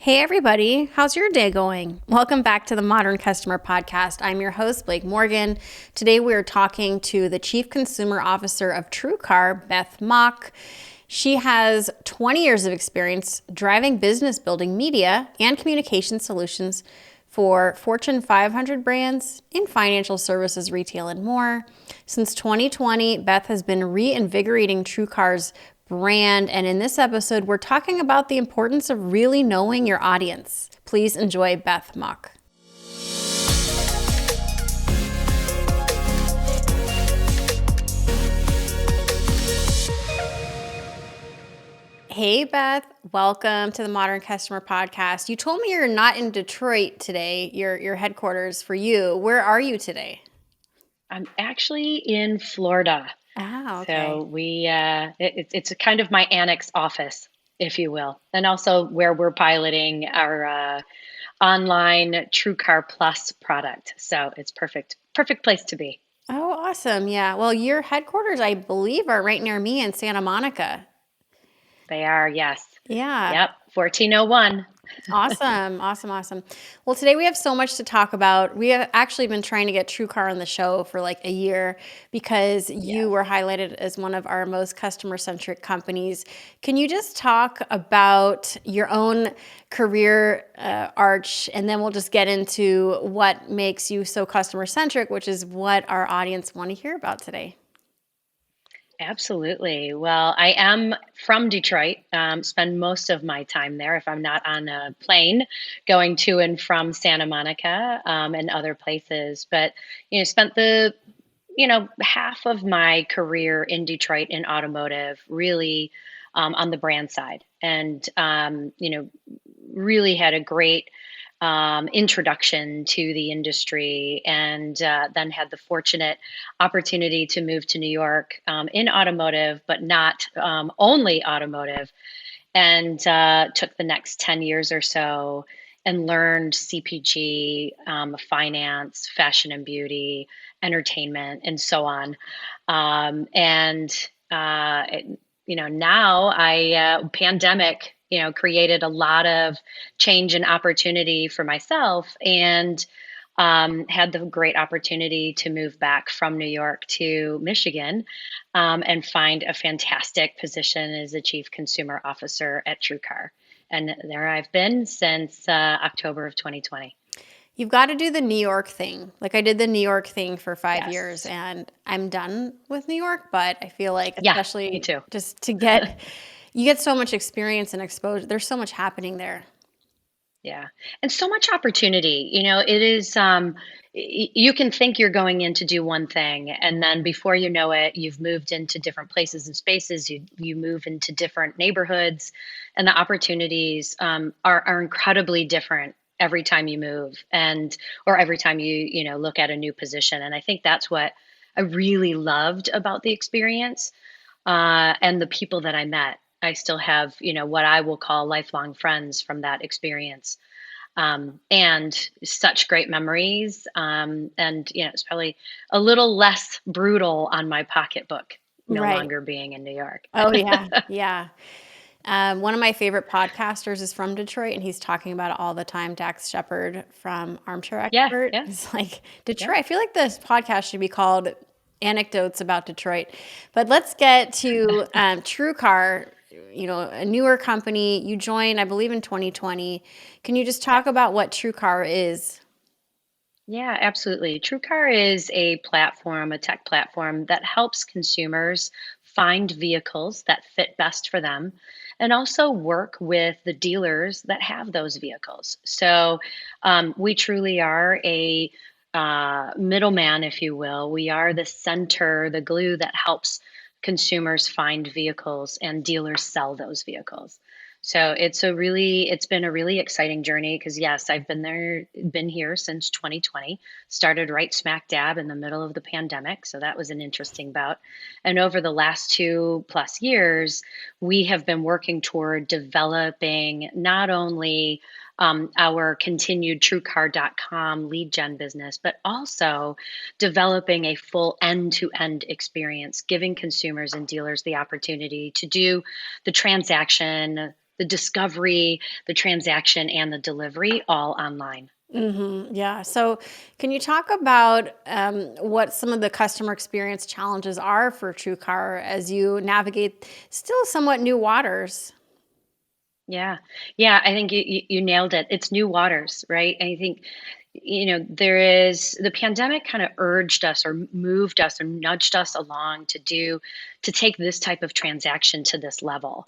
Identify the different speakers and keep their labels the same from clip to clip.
Speaker 1: Hey everybody, how's your day going? Welcome back to the Modern Customer Podcast. I'm your host, Blake Morgan. Today we are talking to the Chief Consumer Officer of TrueCar, Beth Mach. She has 20 years of experience driving business building media and communication solutions for Fortune 500 brands in financial services, retail, and more. Since 2020, Beth has been reinvigorating TrueCar's brand, and in this episode, we're talking about the importance of really knowing your audience. Please enjoy Beth Mach. Hey Beth, welcome to the Modern Customer Podcast. You told me you're not in Detroit today, your headquarters for you. Where are you today?
Speaker 2: I'm actually in Florida.
Speaker 1: Ah, okay.
Speaker 2: So it's a kind of my annex office, if you will, and also where we're piloting our online TrueCar Plus product. So it's perfect place to be.
Speaker 1: Oh, awesome. Yeah. Well, your headquarters, I believe, are right near me in Santa Monica.
Speaker 2: They are, yes.
Speaker 1: Yeah.
Speaker 2: Yep, 1401.
Speaker 1: Awesome. Awesome. Awesome. Well, today we have so much to talk about. We have actually been trying to get TrueCar on the show for like a year because you
Speaker 2: Yes.
Speaker 1: were highlighted as one of our most customer-centric companies. Can you just talk about your own career arch, and then we'll just get into what makes you so customer-centric, which is what our audience want to hear about today.
Speaker 2: Absolutely. Well, I am from Detroit. Spend most of my time there if I'm not on a plane going to and from Santa Monica and other places. But spent the half of my career in Detroit in automotive, really on the brand side, and really had a great introduction to the industry, and then had the fortunate opportunity to move to New York in automotive, but not only automotive, and took the next 10 years or so and learned CPG, finance, fashion and beauty, entertainment, and so on. And now pandemic, created a lot of change and opportunity for myself, and had the great opportunity to move back from New York to Michigan, and find a fantastic position as a chief consumer officer at TrueCar. And there I've been since October of 2020.
Speaker 1: You've got to do the New York thing. Like I did the New York thing for 5 years
Speaker 2: Yes.
Speaker 1: and I'm done with New York, but I feel like
Speaker 2: Yeah, me
Speaker 1: especially
Speaker 2: too.
Speaker 1: just to get, you get so much experience and exposure. There's so much happening there.
Speaker 2: Yeah. And so much opportunity. It is, you can think you're going in to do one thing, and then before you know it, you've moved into different places and spaces. You move into different neighborhoods, and the opportunities are incredibly different every time you move, and or every time you look at a new position. And I think that's what I really loved about the experience, and the people that I met. I still have, what I will call lifelong friends from that experience, and such great memories. And it's probably a little less brutal on my pocketbook, no
Speaker 1: Right.
Speaker 2: longer being in New York.
Speaker 1: Oh yeah. Yeah. One of my favorite podcasters is from Detroit and he's talking about it all the time. Dax Shepard from Armchair
Speaker 2: Yeah,
Speaker 1: Expert.
Speaker 2: yeah,
Speaker 1: It's like
Speaker 2: yeah.
Speaker 1: Detroit. I feel like this podcast should be called Anecdotes about Detroit. But let's get to TrueCar, a newer company. You joined, I believe, in 2020. Can you just
Speaker 2: Yeah.
Speaker 1: talk about what TrueCar is?
Speaker 2: Yeah, absolutely. TrueCar is a platform, a tech platform that helps consumers find vehicles that fit best for them and also work with the dealers that have those vehicles. So we truly are a middleman, if you will. We are the center, the glue that helps consumers find vehicles and dealers sell those vehicles. So it's been a really exciting journey because yes, been here since 2020, started right smack dab in the middle of the pandemic. So that was an interesting bout. And over the last 2+ years, we have been working toward developing not only our continued TrueCar.com lead gen business, but also developing a full end-to-end experience, giving consumers and dealers the opportunity to do the transaction, the discovery, the transaction, and the delivery all online.
Speaker 1: Yeah. So, can you talk about what some of the customer experience challenges are for TrueCar as you navigate still somewhat new waters?
Speaker 2: Yeah. Yeah, I think you nailed it. It's new waters, right? And I think, there is the pandemic kind of urged us or moved us or nudged us along to take this type of transaction to this level.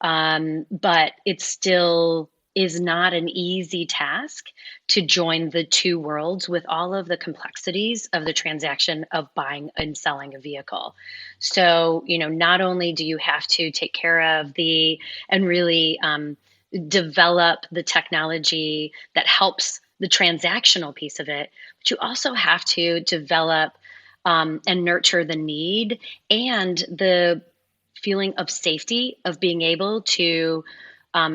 Speaker 2: But it still is not an easy task to join the two worlds with all of the complexities of the transaction of buying and selling a vehicle. So, not only do you have to take care of and really develop the technology that helps the transactional piece of it, but you also have to develop and nurture the need and the feeling of safety of being able to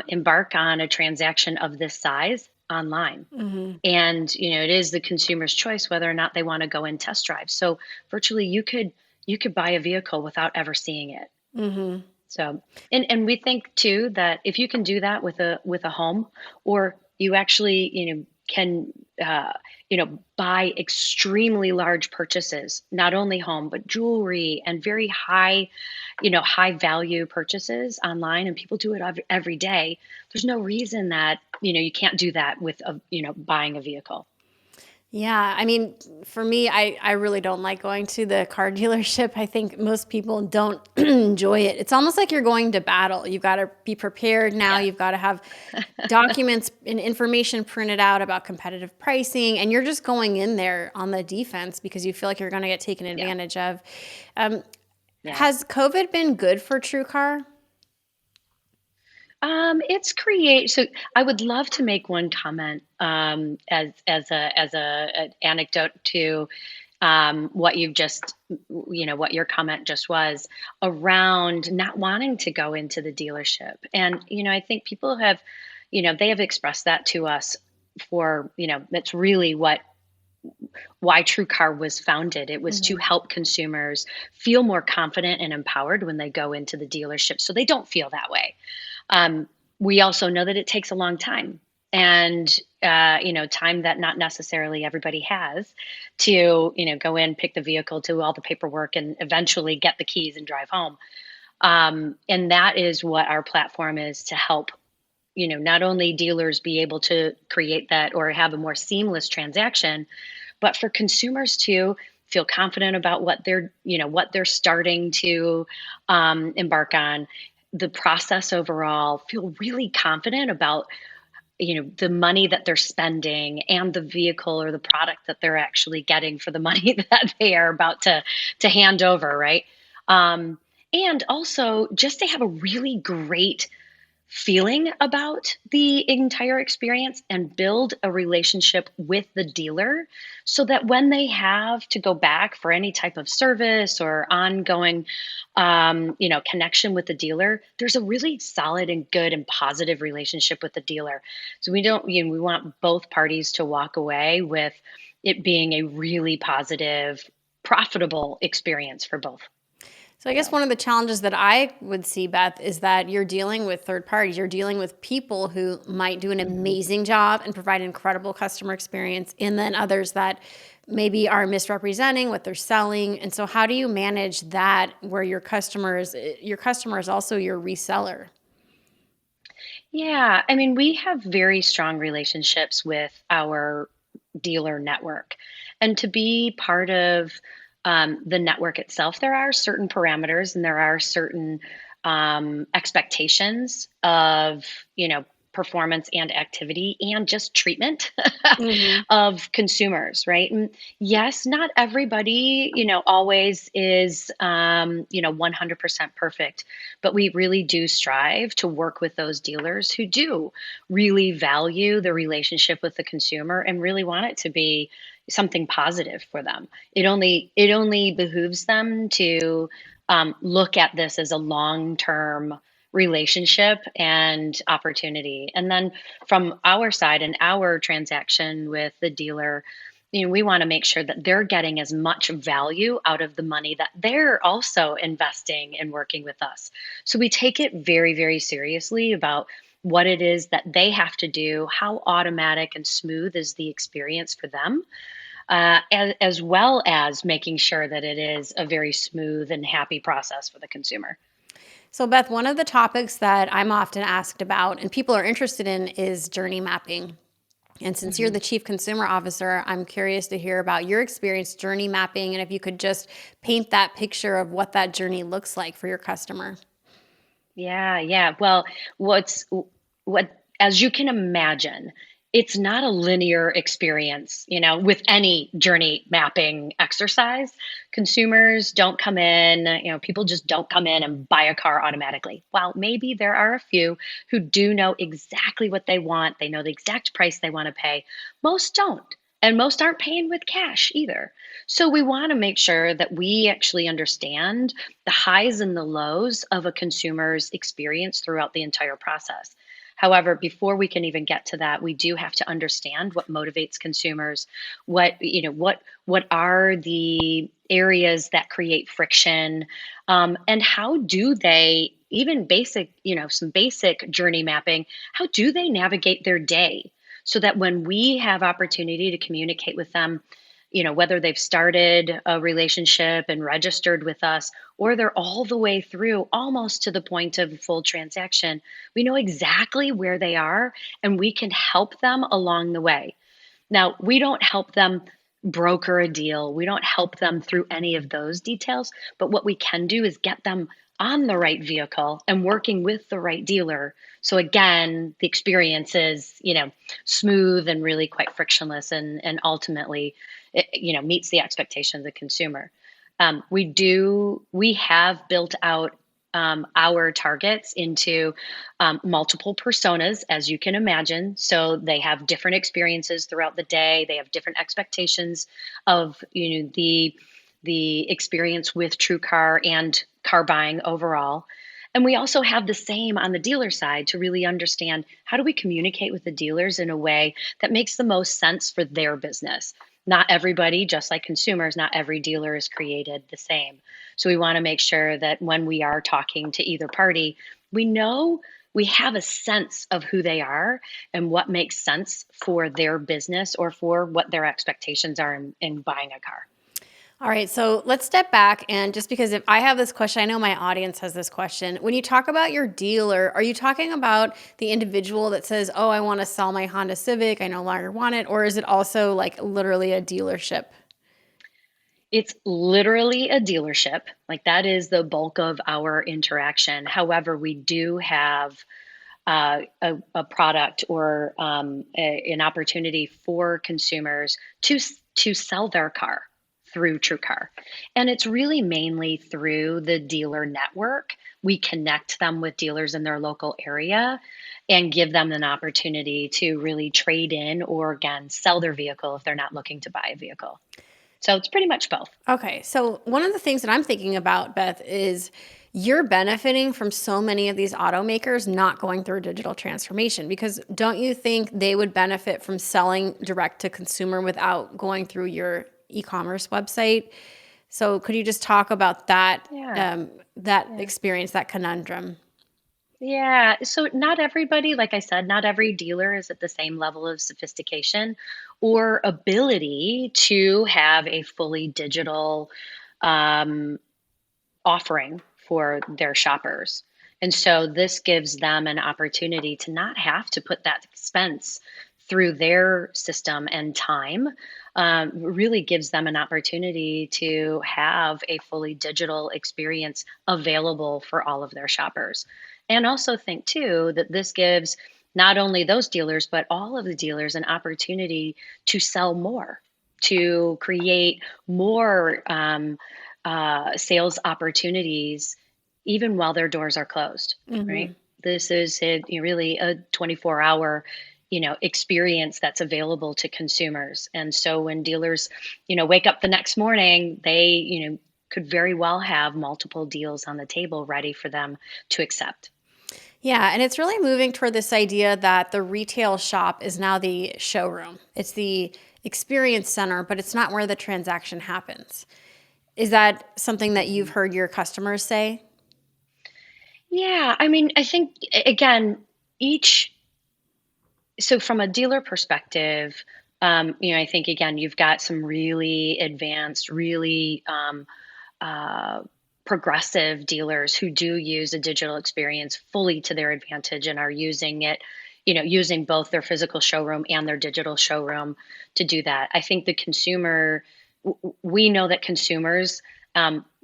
Speaker 2: embark on a transaction of this size online.
Speaker 1: Hmm.
Speaker 2: And it is the consumer's choice whether or not they want to go and test drive. So virtually, you could buy a vehicle without ever seeing it.
Speaker 1: Hmm.
Speaker 2: So, and we think too that if you can do that with a home, or you actually, can, buy extremely large purchases, not only home, but jewelry and very high value purchases online, and people do it every day. There's no reason that, you can't do that with buying a vehicle.
Speaker 1: Yeah, I mean, for me, I really don't like going to the car dealership. I think most people don't enjoy it. It's almost like you're going to battle. You've got to be prepared now.
Speaker 2: Yes.
Speaker 1: You've got to have documents and information printed out about competitive pricing, and you're just going in there on the defense because you feel like you're going to get taken
Speaker 2: Yeah.
Speaker 1: advantage of. Um,
Speaker 2: Yeah.
Speaker 1: has COVID been good for TrueCar?
Speaker 2: It's create. So I would love to make one comment as a an anecdote to what you've just, what your comment just was around not wanting to go into the dealership. And I think people have, they have expressed that to us for, that's really why TrueCar was founded. It was to
Speaker 1: Hmm.
Speaker 2: help consumers feel more confident and empowered when they go into the dealership, so they don't feel that way. um, we also know that it takes a long time, and time that not necessarily everybody has to go in, pick the vehicle, do all the paperwork, and eventually get the keys and drive home. And that is what our platform is, to help not only dealers be able to create that or have a more seamless transaction, but for consumers to feel confident about what they're starting to embark on, the process overall, feel really confident about the money that they're spending and the vehicle or the product that they're actually getting for the money that they are about to hand over, right? um, and also just to have a really great feeling about the entire experience and build a relationship with the dealer, so that when they have to go back for any type of service or ongoing connection with the dealer, there's a really solid and good and positive relationship with the dealer. So we don't we want both parties to walk away with it being a really positive, profitable experience for both.
Speaker 1: So I guess
Speaker 2: So
Speaker 1: one of the challenges that I would see, Beth, is that you're dealing with third parties. You're dealing with people who might do an
Speaker 2: mhm.
Speaker 1: amazing job and provide an incredible customer experience, and then others that maybe are misrepresenting what they're selling. And so how do you manage that where your customer is also your reseller?
Speaker 2: Yeah, I mean, we have very strong relationships with our dealer network. And to be part of the network itself, there are certain parameters and there are certain expectations of, performance and activity and just treatment
Speaker 1: Hmm.
Speaker 2: of consumers, right? And yes, not everybody, always is, 100% perfect, but we really do strive to work with those dealers who do really value the relationship with the consumer and really want it to be something positive for them. It only behooves them to look at this as a long term relationship and opportunity. And then from our side and our transaction with the dealer, we want to make sure that they're getting as much value out of the money that they're also investing in working with us. So we take it very, very seriously about what it is that they have to do, how automatic and smooth is the experience for them, as well as making sure that it is a very smooth and happy process for the consumer.
Speaker 1: So, Beth, one of the topics that I'm often asked about and people are interested in is journey mapping. And since you're
Speaker 2: Mhm.
Speaker 1: the chief consumer officer, I'm curious to hear about your experience journey mapping and if you could just paint that picture of what that journey looks like for your customer.
Speaker 2: Yeah, yeah. Well, what's what as you can imagine, it's not a linear experience, with any journey mapping exercise. Consumers don't come in, people just don't come in and buy a car automatically. While maybe there are a few who do know exactly what they want, they know the exact price they want to pay. Most don't. And most aren't paying with cash either. So we want to make sure that we actually understand the highs and the lows of a consumer's experience throughout the entire process. However, before we can even get to that, we do have to understand what motivates consumers, what are the areas that create friction, and how do they even basic, some basic journey mapping, how do they navigate their day so that when we have opportunity to communicate with them, whether they've started a relationship and registered with us or they're all the way through almost to the point of full transaction, we know exactly where they are and we can help them along the way. Now, we don't help them broker a deal, we don't help them through any of those details, but what we can do is get them on the right vehicle and working with the right dealer. So again, the experience is, smooth and really quite frictionless and ultimately, meets the expectation of the consumer. We have built out our targets into multiple personas, as you can imagine. So they have different experiences throughout the day. They have different expectations of the experience with TrueCar and car buying overall. And we also have the same on the dealer side to really understand how do we communicate with the dealers in a way that makes the most sense for their business. Not everybody, just like consumers, not every dealer is created the same. So we want to make sure that when we are talking to either party, we know we have a sense of who they are and what makes sense for their business or for what their expectations are in buying a car.
Speaker 1: All right, so let's step back and just because if I have this question, I know my audience has this question. When you talk about your dealer, are you talking about the individual that says, "Oh, I want to sell my Honda Civic, I no longer want it," or is it also like literally a dealership?
Speaker 2: It's literally a dealership. Like that is the bulk of our interaction. However, we do have a product or an opportunity for consumers to sell their car through TrueCar. And it's really mainly through the dealer network. We connect them with dealers in their local area and give them an opportunity to really trade in or again sell their vehicle if they're not looking to buy a vehicle. So it's pretty much both.
Speaker 1: Okay. So one of the things that I'm thinking about, Beth, is you're benefiting from so many of these automakers not going through a digital transformation because don't you think they would benefit from selling direct to consumer without going through your e-commerce website? So could you just talk about that
Speaker 2: Yeah.
Speaker 1: that
Speaker 2: Yeah.
Speaker 1: experience, that conundrum?
Speaker 2: Yeah. So, not everybody, like I said, not every dealer is at the same level of sophistication or ability to have a fully digital um, offering for their shoppers. And so, this gives them an opportunity to not have to put that expense through their system and time. Really gives them an opportunity to have a fully digital experience available for all of their shoppers. And also think too that this gives not only those dealers, but all of the dealers an opportunity to sell more, to create more sales opportunities, even while their doors are closed, right?
Speaker 1: Hmm.
Speaker 2: This is really a 24-hour experience that's available to consumers. And so when dealers wake up the next morning, they could very well have multiple deals on the table ready for them to accept.
Speaker 1: Yeah, and it's really moving toward this idea that the retail shop is now the showroom. It's the experience center, but it's not where the transaction happens. Is that something that you've
Speaker 2: Mhm.
Speaker 1: heard your customers say?
Speaker 2: Yeah, I mean, I think again, each so from a dealer perspective, I think again, you've got some really advanced, really uh, progressive dealers who do use a digital experience fully to their advantage and are using it, using both their physical showroom and their digital showroom to do that. I think the consumer, we know that consumers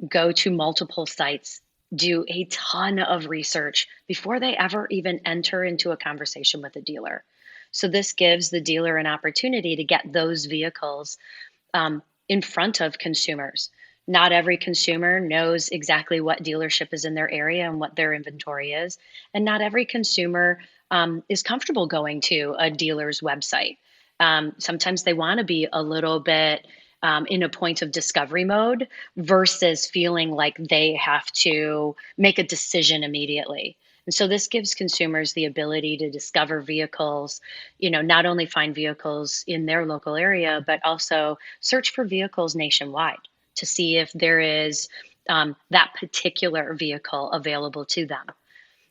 Speaker 2: go to multiple sites, do a ton of research before they ever even enter into a conversation with a dealer. So this gives the dealer an opportunity to get those vehicles in front of consumers. Not every consumer knows exactly what dealership is in their area and what their inventory is. And not every consumer is comfortable going to a dealer's website. Sometimes they want to be a little bit in a point of discovery mode versus feeling like they have to make a decision immediately. And so this gives consumers the ability to discover vehicles, not only find vehicles in their local area, but also search for vehicles nationwide to see if there is that particular vehicle available to them,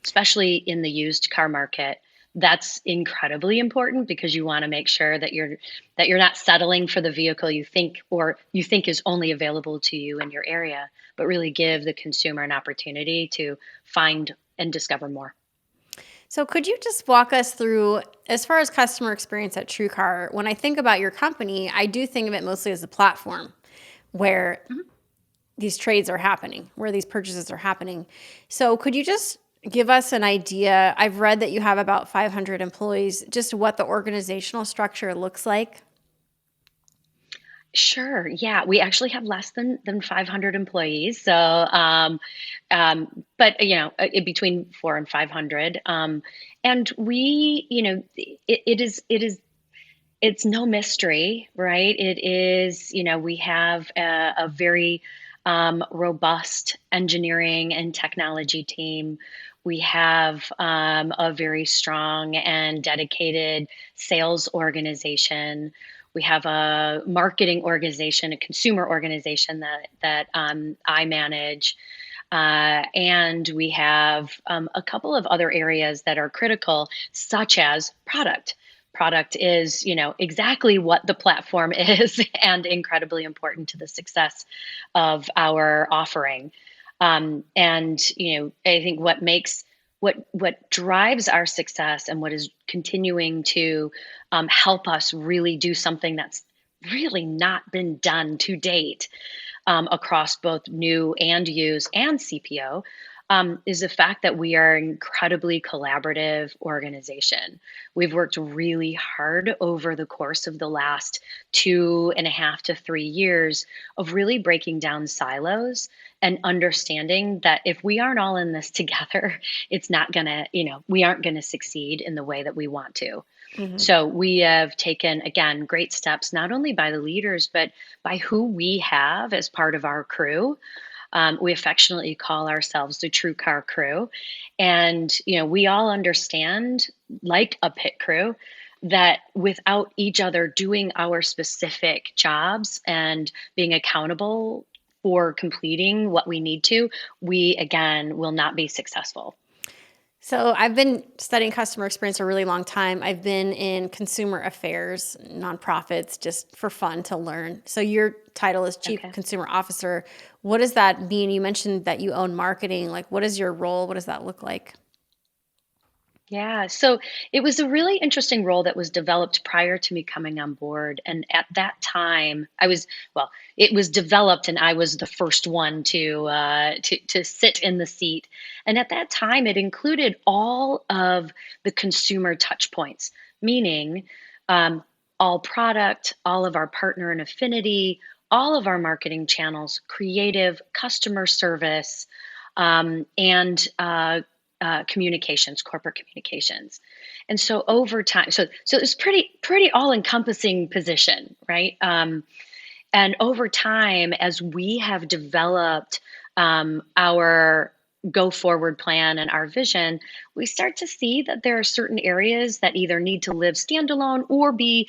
Speaker 2: especially in the used car market. That's incredibly important because you want to make sure that you're not settling for the vehicle you think is only available to you in your area, but really give the consumer an opportunity to find and discover more.
Speaker 1: So, could you just walk us through, as far as customer experience at TrueCar? When I think about your company, I do think of it mostly as a platform where
Speaker 2: Mhm.
Speaker 1: these trades are happening, where these purchases are happening. So, could you just give us an idea? I've read that you have about 500 employees, just what the organizational structure looks like.
Speaker 2: Sure. Yeah, we actually have less than 500 employees. So, but between 4 and 500, and we, it's no mystery, right? It is, we have a very robust engineering and technology team. We have a very strong and dedicated sales organization. We have a marketing organization, a consumer organization that I manage, and we have a couple of other areas that are critical, such as product. Product is, exactly what the platform is and incredibly important to the success of our offering. And I think what drives our success and what is continuing to help us really do something that's really not been done to date across both new and used and CPO, is the fact that we are an incredibly collaborative organization. We've worked really hard over the course of the last 2.5 to 3 years of really breaking down silos and understanding that if we aren't all in this together, it's not gonna, we aren't gonna succeed in the way that we want to.
Speaker 1: Mhm.
Speaker 2: So we have taken, again, great steps, not only by the leaders, but by who we have as part of our crew. We affectionately call ourselves the TrueCar crew. And, we all understand, like a pit crew, that without each other doing our specific jobs and being accountable for completing what we need to, we, again, will not be successful.
Speaker 1: So I've been studying customer experience a really long time. I've been in consumer affairs, nonprofits, just for fun to learn. So your title is Chief
Speaker 2: Okay.
Speaker 1: Consumer Officer. What does that mean? You mentioned that you own marketing. Like, what is your role? What does that look like?
Speaker 2: Yeah, so it was a really interesting role that was developed prior to me coming on board. And at that time, it was developed, and I was the first one to sit in the seat. And at that time, it included all of the consumer touch points, meaning um, all product, all of our partner and affinity, all of our marketing channels, creative, customer service, and communications, corporate communications. And so over time, so it's pretty all encompassing position, right? And over time, as we have developed our go forward plan and our vision, we start to see that there are certain areas that either need to live standalone or be,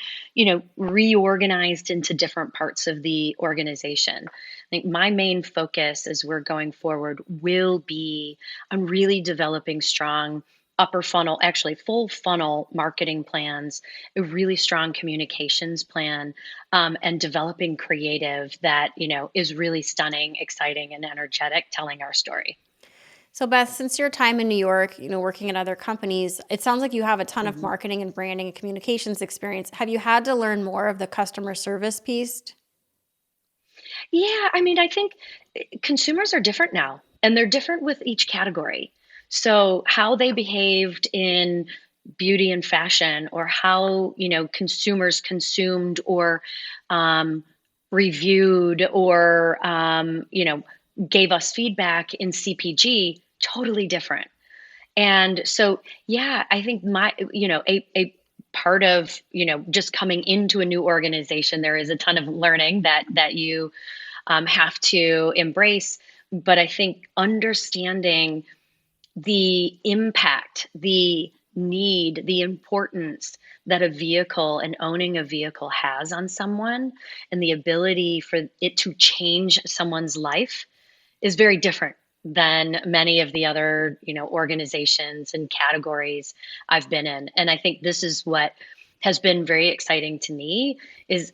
Speaker 2: reorganized into different parts of the organization. I think my main focus as we're going forward will be on really developing strong upper funnel, actually full funnel marketing plans, a really strong communications plan, and developing creative that, is really stunning, exciting, and energetic, telling our story.
Speaker 1: So Beth, since your time in New York, working at other companies, it sounds like you have a ton of
Speaker 2: Mhm.
Speaker 1: marketing and branding and communications experience. Have you had to learn more of the customer service piece?
Speaker 2: Yeah, I mean, I think consumers are different now, and they're different with each category. So, how they behaved in beauty and fashion, or how, consumers consumed or um, reviewed or, gave us feedback in CPG, totally different. And so, yeah, I think a part of, just coming into a new organization, there is a ton of learning that you have to embrace. But I think understanding the impact, the need, the importance that a vehicle and owning a vehicle has on someone, and the ability for it to change someone's life is very different than many of the other, organizations and categories I've been in. And I think this is what has been very exciting to me is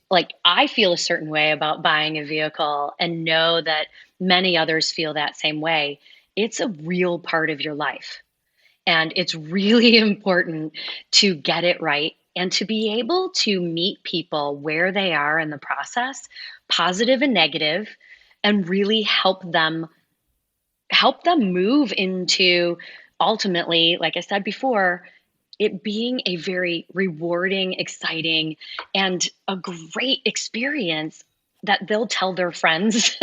Speaker 2: like I feel a certain way about buying a vehicle and know that many others feel that same way. It's a real part of your life. And it's really important to get it right and to be able to meet people where they are in the process, positive and negative, and really help them move into, ultimately, like I said before, it being a very rewarding, exciting, and a great experience that they'll tell their friends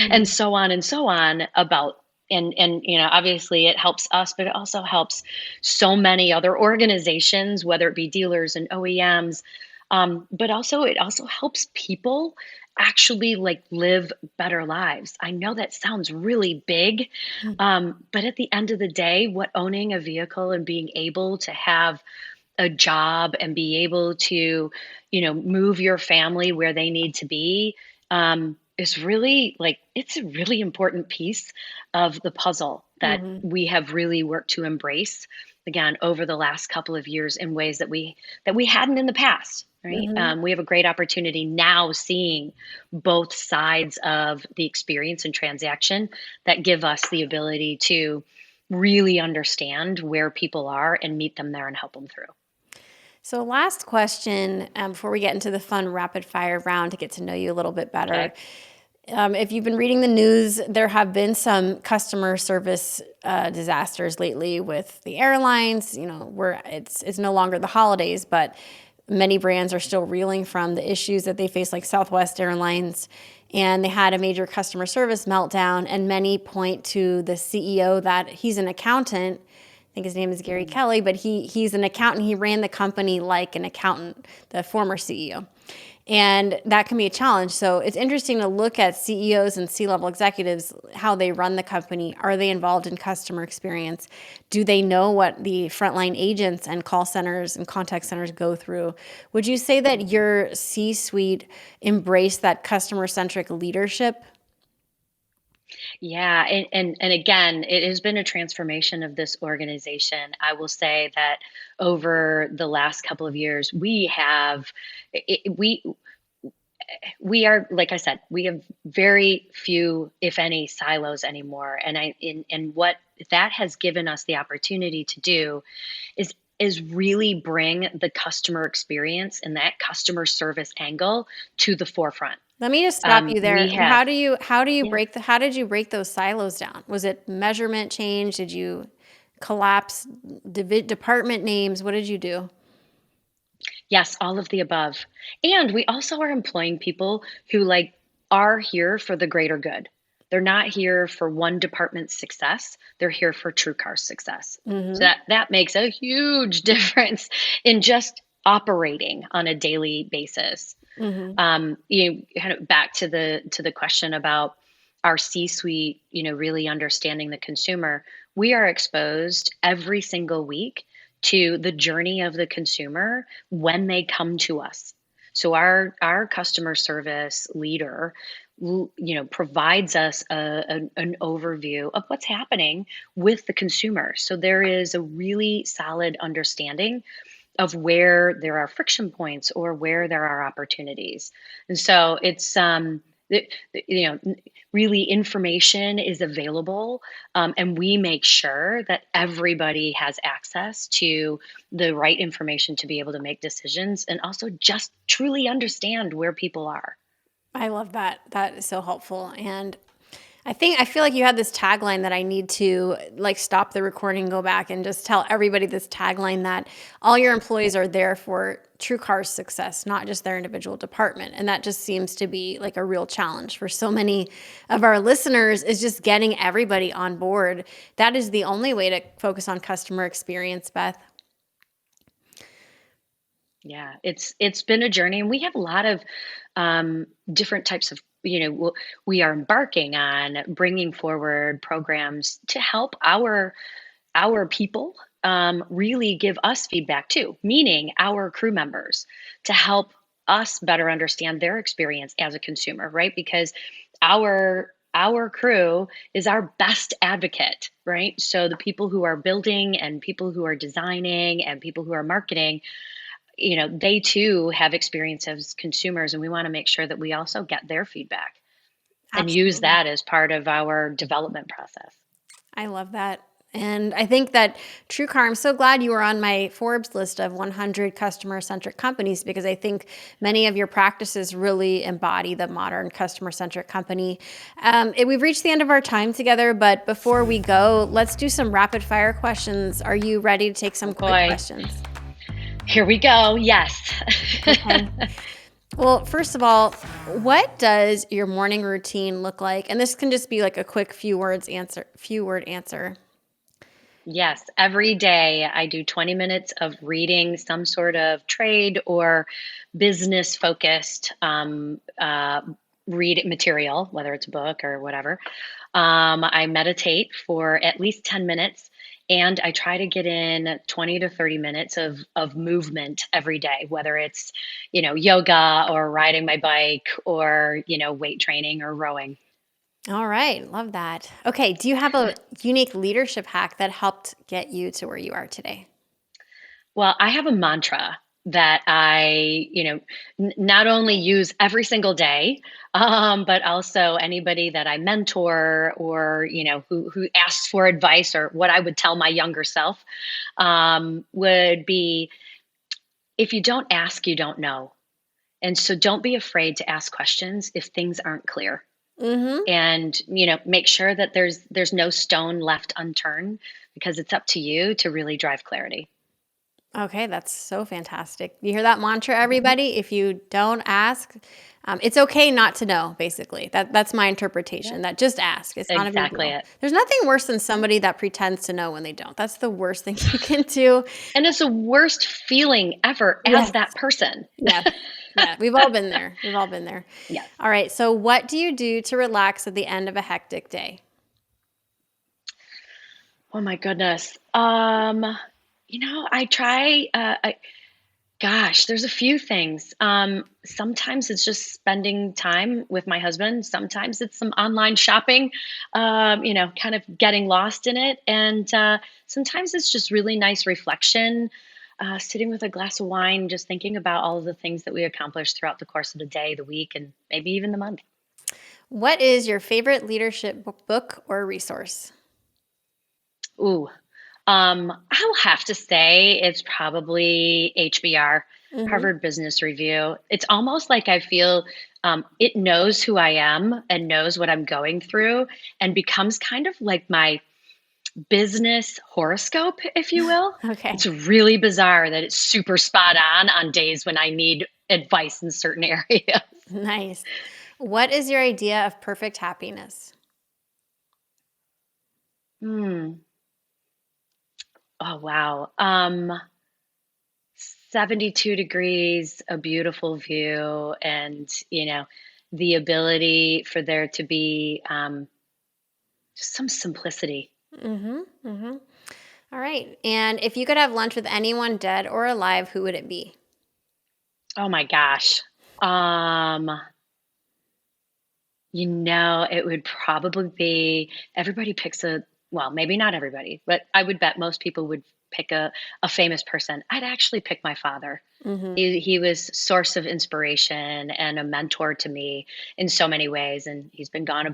Speaker 2: and so on about. And obviously it helps us, but it also helps so many other organizations, whether it be dealers and OEMs. But also it also helps people actually like live better lives. I know that sounds really big, but at the end of the day, what owning a vehicle and being able to have a job and be able to, move your family where they need to be, is really like, it's a really important piece of the puzzle that
Speaker 1: Mm-hmm.
Speaker 2: we have really worked to embrace again over the last couple of years in ways that we hadn't in the past. Right.
Speaker 1: Mm-hmm.
Speaker 2: We have a great opportunity now seeing both sides of the experience and transaction that give us the ability to really understand where people are and meet them there and help them through.
Speaker 1: So, last question before we get into the fun rapid fire round to get to know you a little bit better.
Speaker 2: Okay.
Speaker 1: If you've been reading the news, there have been some customer service disasters lately with the airlines. Where it's no longer the holidays, but many brands are still reeling from the issues that they face, like Southwest Airlines. And they had a major customer service meltdown, and many point to the CEO that he's an accountant. I think his name is Gary
Speaker 2: Mhm.
Speaker 1: Kelly, but he's an accountant. He ran the company like an accountant, the former CEO. And that can be a challenge. So it's interesting to look at CEOs and C-level executives, how they run the company. Are they involved in customer experience? Do they know what the frontline agents and call centers and contact centers go through? Would you say that
Speaker 2: Mhm.
Speaker 1: your C-suite embraced that customer-centric leadership?
Speaker 2: Yeah, and again, it has been a transformation of this organization. I will say that over the last couple of years, we are, like I said, we have very few, if any, silos anymore. And what that has given us the opportunity to do is really bring the customer experience and that customer service angle to the forefront.
Speaker 1: Let me just stop you
Speaker 2: We
Speaker 1: there.
Speaker 2: have, yeah.
Speaker 1: How did you break those silos down? Was it measurement change? Did you collapse department names? What did you do?
Speaker 2: Yes, all of the above. And we also are employing people who like are here for the greater good. They're not here for one department's success. They're here for TrueCar's success. So
Speaker 1: Hmm.
Speaker 2: that makes a huge difference in just operating on a daily basis.
Speaker 1: Hmm.
Speaker 2: You kind of back to the question about our C-suite, really understanding the consumer, we are exposed every single week to the journey of the consumer when they come to us. So our customer service leader, provides us an overview of what's happening with the consumer. So there is a really solid understanding of where there are friction points or where there are opportunities. And so it's really information is available, and we make sure that everybody has access to the right information to be able to make decisions and also just truly understand where people are.
Speaker 1: I love that. That is so helpful. And I feel like you had this tagline that I need to like stop the recording, go back and just tell everybody this tagline that all your employees are there for TrueCar's success, not just their individual department. And that just seems to be like a real challenge for so many of our listeners, is just getting everybody on board. That is the only way to focus on customer experience, Beth.
Speaker 2: Yeah, it's been a journey, and we have a lot of different types of, we are embarking on bringing forward programs to help our people really give us feedback too, meaning our crew members, to help us better understand their experience as a consumer, right? Because our crew is our best advocate, right? So the people who are building and people who are designing and people who are marketing, they too have experience as consumers, and we want to make sure that we also get their feedback and use
Speaker 1: Absolutely.
Speaker 2: that as part of our development process.
Speaker 1: I love that. And I think that TrueCar, I'm so glad you were on my Forbes list of 100 customer-centric companies, because I think many of your practices really embody the modern customer-centric company. We've reached the end of our time together, but before we go, let's do some rapid fire questions. Are you ready to take
Speaker 2: Oh
Speaker 1: some quick
Speaker 2: boy,
Speaker 1: questions?
Speaker 2: here we go. Yes.
Speaker 1: Okay. Well, first of all, what does your morning routine look like? And this can just be like a quick few word answer.
Speaker 2: Yes, every day I do 20 minutes of reading some sort of trade or business focused read material, whether it's a book or whatever. I meditate for at least 10 minutes, and I try to get in 20 to 30 minutes of movement every day, whether it's, yoga or riding my bike or, weight training or rowing.
Speaker 1: All right. Love that. Okay. Do you have a unique leadership hack that helped get you to where you are today?
Speaker 2: Well, I have a mantra that I, not only use every single day, but also anybody that I mentor or, who asks for advice, or what I would tell my younger self, would be, if you don't ask, you don't know. And so don't be afraid to ask questions if things aren't clear.
Speaker 1: Mm-hmm.
Speaker 2: And, make sure that there's no stone left unturned, because it's up to you to really drive clarity.
Speaker 1: Okay. That's so fantastic. You hear that mantra, everybody? If you don't ask, it's okay not to know, basically. That's my interpretation.
Speaker 2: Yep.
Speaker 1: That just ask. It's not a big
Speaker 2: Exactly
Speaker 1: deal.
Speaker 2: it.
Speaker 1: There's nothing worse than somebody that pretends to know when they don't. That's the worst thing you can do.
Speaker 2: And it's the worst feeling ever as
Speaker 1: Yes.
Speaker 2: that person.
Speaker 1: Yes. Yeah. We've all been there. We've all been there.
Speaker 2: Yes.
Speaker 1: All right. So, what do you do to relax at the end of a hectic day?
Speaker 2: Oh my goodness. I try, gosh, there's a few things. Sometimes it's just spending time with my husband. Sometimes it's some online shopping, kind of getting lost in it. And sometimes it's just really nice reflection, sitting with a glass of wine, just thinking about all of the things that we accomplished throughout the course of the day, the week, and maybe even the month.
Speaker 1: What is your favorite leadership book or resource?
Speaker 2: Ooh, I'll have to say it's probably HBR,
Speaker 1: Hmm.
Speaker 2: Harvard Business Review. It's almost like I feel it knows who I am and knows what I'm going through, and becomes kind of like my business horoscope, if you will.
Speaker 1: Okay.
Speaker 2: It's really bizarre that it's super spot on days when I need advice in certain areas.
Speaker 1: Nice. What is your idea of perfect happiness?
Speaker 2: Hmm. Oh, wow. 72 degrees, a beautiful view, and, the ability for there to be just some simplicity.
Speaker 1: Mm-hmm. Mm-hmm. All right. And if you could have lunch with anyone dead or alive, who would it be?
Speaker 2: Oh my gosh. Um, it would probably be everybody picks well, maybe not everybody, but I would bet most people would pick a famous person. I'd actually pick my father.
Speaker 1: Mm-hmm.
Speaker 2: He was source of inspiration and a mentor to me in so many ways, and he's been gone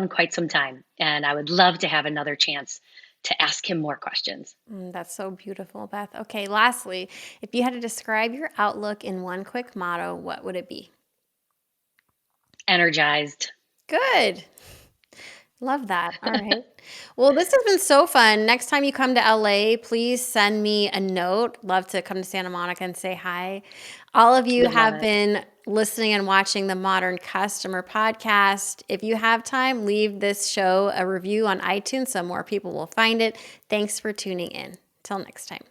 Speaker 2: quite some time, and I would love to have another chance to ask him more questions.
Speaker 1: That's so beautiful, Beth. Okay, lastly, if you had to describe your outlook in one quick motto, what would it be?
Speaker 2: Energized.
Speaker 1: Good. Love that. All right. Well, this has been so fun. Next time you come to LA, please send me a note. Love to come to Santa Monica and say hi. All of you
Speaker 2: Would love
Speaker 1: have
Speaker 2: it.
Speaker 1: been listening and watching the Modern Customer podcast. If you have time, leave this show a review on iTunes so more people will find it. Thanks for tuning in. Till next time.